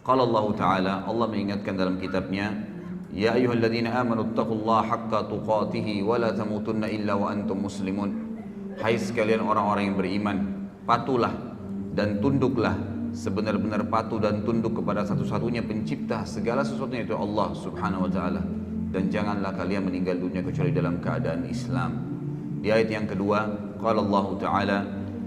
Qala Allah Ta'ala, Allah mengingatkan dalam kitabnya, Ya ayyuhalladzina amanu taqullaha haqqa tuqatihi wa la tamutunna illa wa antum muslimun. Hai sekalian orang-orang yang beriman, patuhlah dan tunduklah sebenar-benar patuh dan tunduk kepada satu-satunya pencipta segala sesuatunya, itu Allah Subhanahu wa Ta'ala, dan janganlah kalian meninggal dunia kecuali dalam keadaan Islam. Di ayat yang kedua, qala Allah Ta'ala,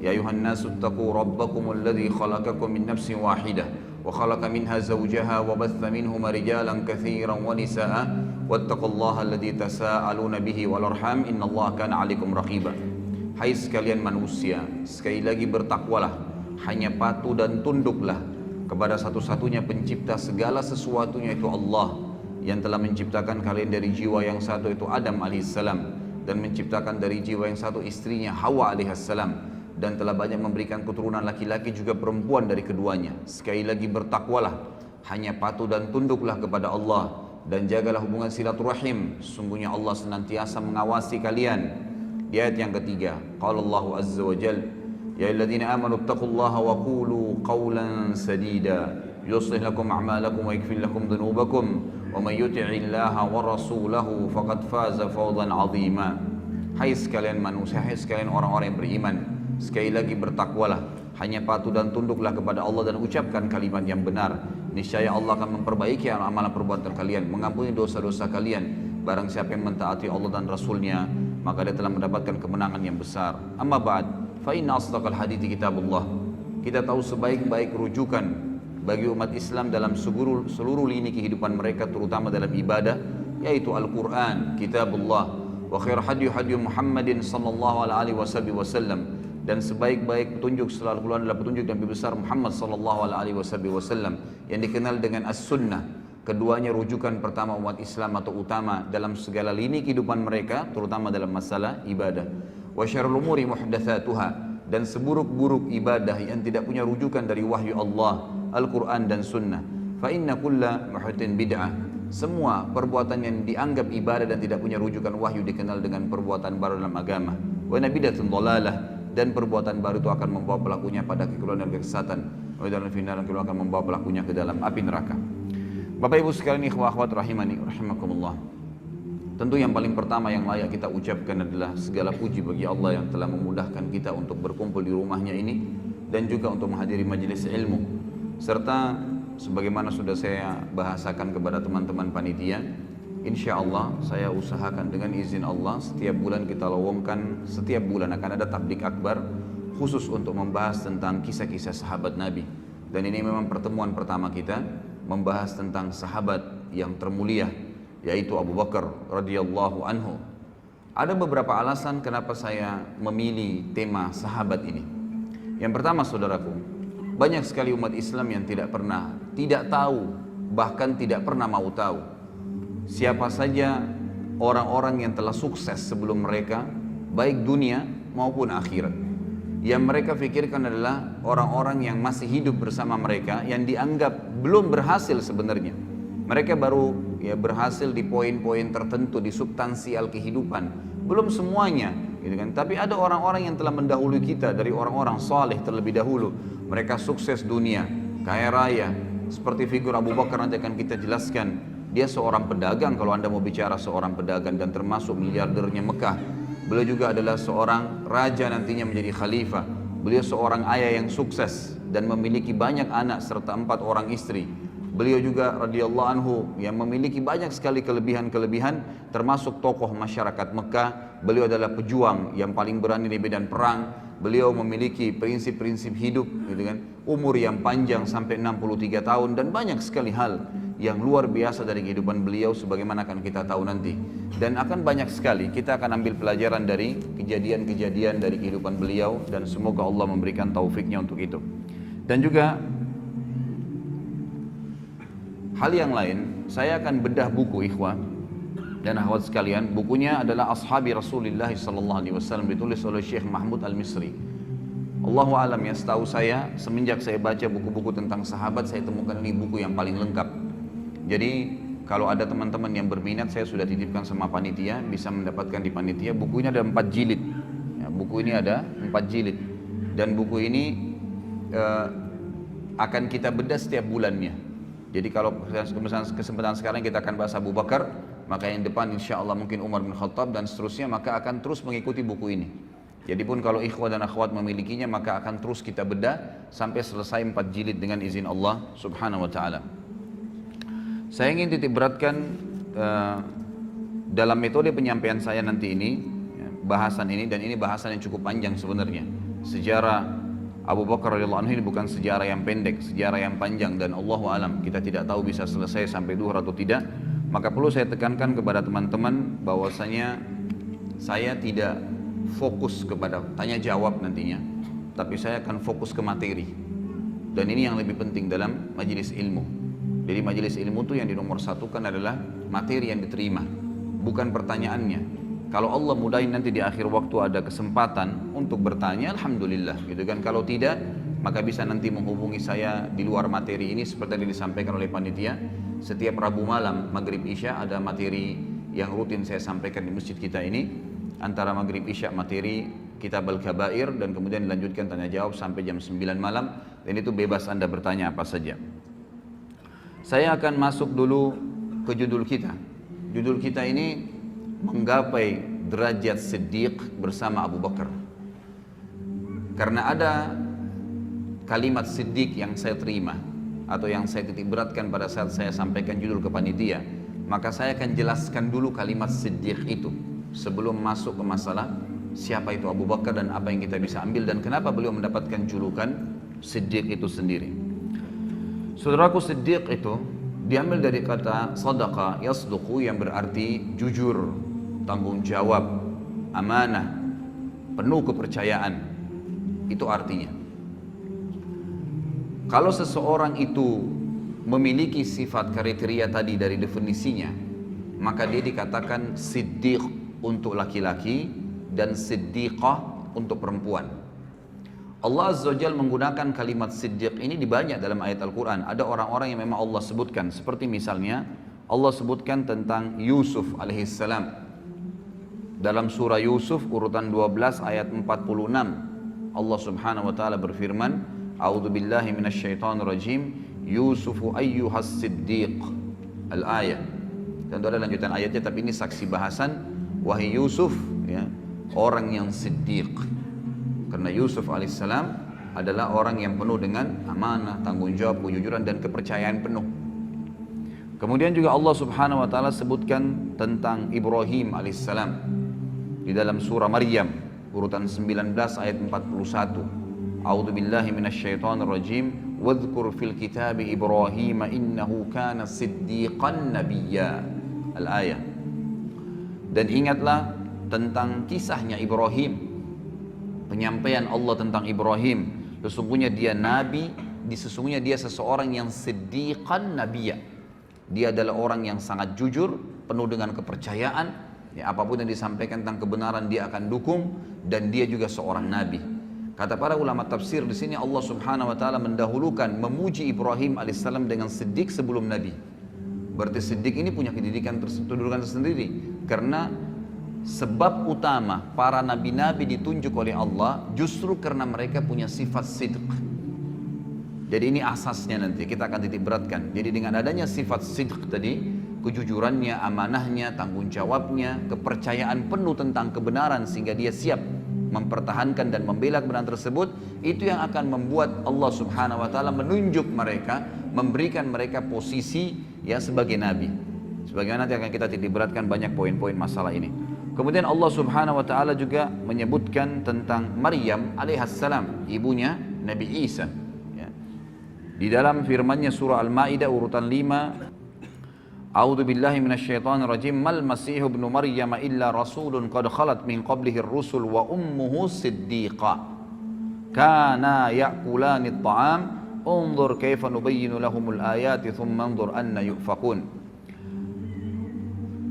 Ya ayuhan nasu taqu rabbakum alladhi khalaqakum min nafsin wahidah wa khalaqa minha zawjaha wa batha minhuma rijalan katsiran wa nisaa wattaqullaha alladhi tasaaluna bihi wal arham innallaha kana 'alaikum raqiba. Hai sekalian manusia, sekali lagi bertakwalah, hanya patuh dan tunduklah kepada satu-satunya pencipta segala sesuatunya, itu Allah, yang telah menciptakan kalian dari jiwa yang satu, itu Adam alaihissalam, dan menciptakan dari jiwa yang satu istrinya Hawa alaihissalam, dan telah banyak memberikan keturunan laki-laki juga perempuan dari keduanya. Sekali lagi bertakwalah, hanya patuh dan tunduklah kepada Allah, dan jagalah hubungan silaturahim, sesungguhnya Allah senantiasa mengawasi kalian. Di ayat yang ketiga, qala Allah azza wa jalla, Ya ayyuhalladzina amanu taqullaha wa qulu qawlan sadida yuslih lakum a'malakum wa yaghfir lakum dhunubakum wa may yuti'illaha wa rasulahu faqad faza fawzan 'azima. Hai sekalian manusia, hai sekalian orang-orang yang beriman, sekali lagi bertakwalah, hanya patuh dan tunduklah kepada Allah dan ucapkan kalimat yang benar. Niscaya Allah akan memperbaiki amalan perbuatan kalian, mengampuni dosa-dosa kalian. Barang siapa yang mentaati Allah dan Rasulnya, maka dia telah mendapatkan kemenangan yang besar. Amma ba'd, fa inna asdaqal hadithi kitabullah. Kita tahu sebaik-baik rujukan bagi umat Islam dalam seluruh lini kehidupan mereka, terutama dalam ibadah, yaitu Al-Quran, kitabullah. Wa khair hadyu Muhammadin sallallahu alaihi wasallam. Dan sebaik-baik petunjuk selalu keluar adalah petunjuk Nabi besar Muhammad sallallahu alaihi wasallam, yang dikenal dengan as-sunnah. Keduanya rujukan pertama umat Islam atau utama dalam segala lini kehidupan mereka, terutama dalam masalah ibadah. Wa syarrul umuri muhdatsatuha, dan seburuk-buruk ibadah yang tidak punya rujukan dari wahyu Allah, Al-Quran dan Sunnah. Fa inna kulla muhdatsin bid'ah. Semua perbuatan yang dianggap ibadah dan tidak punya rujukan wahyu dikenal dengan perbuatan baru dalam agama. Wa nabidatun dhalalah, dan perbuatan baru itu akan membawa pelakunya pada kekeliruan dan kesesatan. Wa dalam final akan membawa pelakunya ke dalam api neraka. Bapak Ibu sekalian, ikhwah akhwat rahimani rahimakumullah. Tentu yang paling pertama yang layak kita ucapkan adalah segala puji bagi Allah yang telah memudahkan kita untuk berkumpul di rumahnya ini, dan juga untuk menghadiri majelis ilmu. Serta sebagaimana sudah saya bahasakan kepada teman-teman panitia, insya Allah saya usahakan dengan izin Allah setiap bulan kita lowongkan, setiap bulan akan ada tablik akbar khusus untuk membahas tentang kisah-kisah sahabat Nabi. Dan ini memang pertemuan pertama kita membahas tentang sahabat yang termulia, yaitu Abu Bakar radhiyallahu anhu. Ada beberapa alasan kenapa saya memilih tema sahabat ini. Yang pertama, saudaraku, banyak sekali umat Islam yang tidak tahu, bahkan tidak pernah mau tahu siapa saja orang-orang yang telah sukses sebelum mereka, baik dunia maupun akhirat. Yang mereka pikirkan adalah orang-orang yang masih hidup bersama mereka, yang dianggap belum berhasil sebenarnya. Mereka baru berhasil di poin-poin tertentu, di substansial kehidupan, belum semuanya, gitu kan. Tapi ada orang-orang yang telah mendahului kita dari orang-orang saleh terlebih dahulu. Mereka sukses dunia, kaya raya, seperti figur Abu Bakar nanti akan kita jelaskan. Dia seorang pedagang, kalau Anda mau bicara seorang pedagang, dan termasuk miliardernya Mekah. Beliau juga adalah seorang raja, nantinya menjadi khalifah. Beliau seorang ayah yang sukses dan memiliki banyak anak serta 4 orang istri. Beliau juga radhiyallahu anhu yang memiliki banyak sekali kelebihan-kelebihan, termasuk tokoh masyarakat Mekah. Beliau adalah pejuang yang paling berani di medan perang. Beliau memiliki prinsip-prinsip hidup, gitu kan, umur yang panjang sampai 63 tahun, dan banyak sekali hal yang luar biasa dari kehidupan beliau sebagaimana akan kita tahu nanti. Dan akan banyak sekali kita akan ambil pelajaran dari kejadian-kejadian dari kehidupan beliau, dan semoga Allah memberikan taufiknya untuk itu. Dan juga hal yang lain, saya akan bedah buku ikhwah dan akhwat sekalian. Bukunya adalah Ashabi Rasulullah sallallahu alaihi wasallam, ditulis oleh Syekh Mahmud Al-Misri. Allahu alam, ya, setahu saya semenjak saya baca buku-buku tentang sahabat, saya temukan ini buku yang paling lengkap. Jadi kalau ada teman-teman yang berminat, saya sudah titipkan sama panitia, bisa mendapatkan di panitia. Buku ini ada 4 jilid. Ya, buku ini ada 4 jilid. Dan buku ini akan kita bedah setiap bulannya. Jadi kalau kesempatan sekarang kita akan bahas Abu Bakar, maka yang depan insya Allah mungkin Umar bin Khattab dan seterusnya, maka akan terus mengikuti buku ini. Jadi pun kalau ikhwah dan akhwat memilikinya, maka akan terus kita bedah sampai selesai 4 jilid dengan izin Allah subhanahu wa ta'ala. Saya ingin titik beratkan dalam metode penyampaian saya nanti ini, bahasan ini, dan ini bahasan yang cukup panjang sebenarnya. Sejarah Abu Bakar radhiyallahu anhu ini bukan sejarah yang pendek, sejarah yang panjang, dan Allahu alam kita tidak tahu bisa selesai sampai duhur atau tidak. Maka perlu saya tekankan kepada teman-teman bahwasanya saya tidak fokus kepada tanya jawab nantinya, tapi saya akan fokus ke materi. Dan ini yang lebih penting dalam majelis ilmu. Jadi majelis ilmu itu yang dinomor satukan adalah materi yang diterima, bukan pertanyaannya. Kalau Allah mudahin nanti di akhir waktu ada kesempatan untuk bertanya, alhamdulillah gitu kan. Kalau tidak, maka bisa nanti menghubungi saya di luar materi ini seperti yang disampaikan oleh panitia. Setiap Rabu malam Maghrib Isya ada materi yang rutin saya sampaikan di masjid kita ini. Antara Maghrib Isya materi Kitab Al-Kabair, dan kemudian dilanjutkan tanya jawab sampai jam 9 malam, dan itu bebas Anda bertanya apa saja. Saya akan masuk dulu ke judul kita. Judul kita ini menggapai derajat Siddiq bersama Abu Bakar. Karena ada kalimat Siddiq yang saya terima atau yang saya titik beratkan pada saat saya sampaikan judul ke panitia, maka saya akan jelaskan dulu kalimat Siddiq itu sebelum masuk ke masalah siapa itu Abu Bakar dan apa yang kita bisa ambil dan kenapa beliau mendapatkan julukan Siddiq itu sendiri. Saudaraku, Siddiq itu diambil dari kata sadaqa yasduqu yang berarti jujur, tanggung jawab, amanah, penuh kepercayaan. Itu artinya. Kalau seseorang itu memiliki sifat kriteria tadi dari definisinya, maka dia dikatakan siddiq untuk laki-laki dan siddiqah untuk perempuan. Allah Azza wa Jalla menggunakan kalimat siddiq ini di banyak dalam ayat Al-Quran. Ada orang-orang yang memang Allah sebutkan, seperti misalnya Allah sebutkan tentang Yusuf alaihissalam dalam surah Yusuf urutan 12 ayat 46. Allah subhanahu wa ta'ala berfirman, A'udzu billahi minasyaitonir rajim, Yusufu ayyuhas siddiq. Al-ayat. Tentu ada lanjutan ayatnya, tapi ini saksi bahasan. Wahai Yusuf, ya, orang yang siddiq. Karena Yusuf alaihissalam adalah orang yang penuh dengan amanah, tanggung jawab, kejujuran dan kepercayaan penuh. Kemudian juga Allah subhanahu wa ta'ala sebutkan tentang Ibrahim alaihissalam di dalam surah Maryam urutan 19 ayat 41. A'udzu billahi minasyaitonir rajim, wadhkur fil kitabi Ibrahim innahu kana siddiqan nabiyya. Al-ayat. Dan ingatlah tentang kisahnya Ibrahim, penyampaian Allah tentang Ibrahim, sesungguhnya dia nabi, sesungguhnya dia seseorang yang siddiqan nabiyya. Dia adalah orang yang sangat jujur, penuh dengan kepercayaan, ya, apapun yang disampaikan tentang kebenaran dia akan dukung, dan dia juga seorang nabi. Kata para ulama tafsir di sini Allah Subhanahu wa taala mendahulukan memuji Ibrahim alaihissalam dengan siddiq sebelum nabi. Berarti siddiq ini punya kedudukan tersendiri, karena sebab utama para nabi-nabi ditunjuk oleh Allah justru karena mereka punya sifat sidq. Jadi ini asasnya, nanti kita akan titik beratkan. Jadi dengan adanya sifat sidq tadi, kejujurannya, amanahnya, tanggung jawabnya, kepercayaan penuh tentang kebenaran sehingga dia siap mempertahankan dan membela kebenaran tersebut, itu yang akan membuat Allah subhanahu wa ta'ala menunjuk mereka, memberikan mereka posisi ya sebagai nabi. Sebagaimana nanti akan kita titik beratkan banyak poin-poin masalah ini. Kemudian Allah subhanahu wa ta'ala juga menyebutkan tentang Maryam alaihissalam, ibunya Nabi Isa, ya. Di dalam firmannya surah Al-Ma'idah urutan 5, A'udzu billahi minasyaitonir rajim, mal masihu ibnu Maryam illa rasulun qad khalat min qablihi ar-rusul wa ummuhu siddiqah kana ya'kulani at-ta'am unzur kaifa nubayyinu lahumul ayati thumma anzur anna yufakun.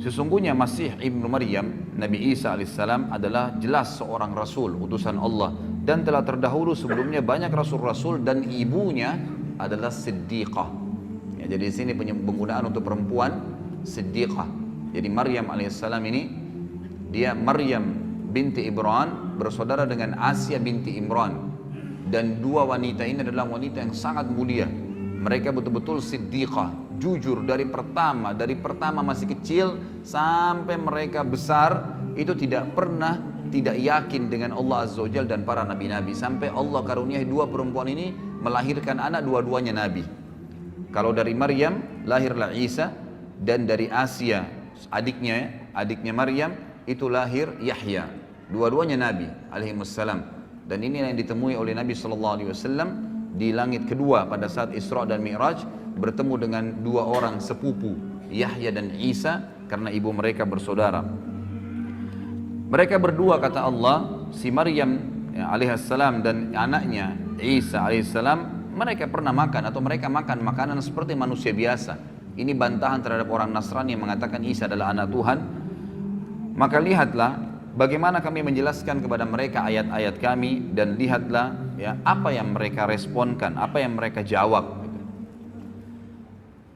Sesungguhnya Masih ibnu Maryam, Nabi Isa alaihissalam adalah jelas seorang rasul, utusan Allah, dan telah terdahulu sebelumnya banyak rasul-rasul, dan ibunya adalah siddiqah. Ya, jadi di sini penggunaan untuk perempuan siddiqah. Jadi Maryam alaihissalam ini dia Maryam binti Imran bersaudara dengan Asia binti Imran, dan dua wanita ini adalah wanita yang sangat mulia Mereka betul-betul siddiqah, jujur dari pertama masih kecil sampai mereka besar, itu tidak pernah tidak yakin dengan Allah Azza wa Jalla dan para nabi-nabi, sampai Allah karuniai dua perempuan ini melahirkan anak, dua-duanya nabi. Kalau dari Maryam lahirlah Isa, dan dari Asia adiknya Maryam itu lahir Yahya. Dua-duanya nabi alaihi wassalam. Dan ini yang ditemui oleh Nabi sallallahu alaihi wasallam di langit kedua pada saat Isra dan Mi'raj, bertemu dengan dua orang sepupu, Yahya dan Isa, karena ibu mereka bersaudara. Mereka berdua, kata Allah, si Maryam alaihissalam dan anaknya Isa alaihissalam, mereka pernah makan atau mereka makan makanan seperti manusia biasa. Ini bantahan terhadap orang Nasrani yang mengatakan Isa adalah anak Tuhan. Maka lihatlah bagaimana kami menjelaskan kepada mereka ayat-ayat kami, dan lihatlah ya apa yang mereka responkan, apa yang mereka jawab.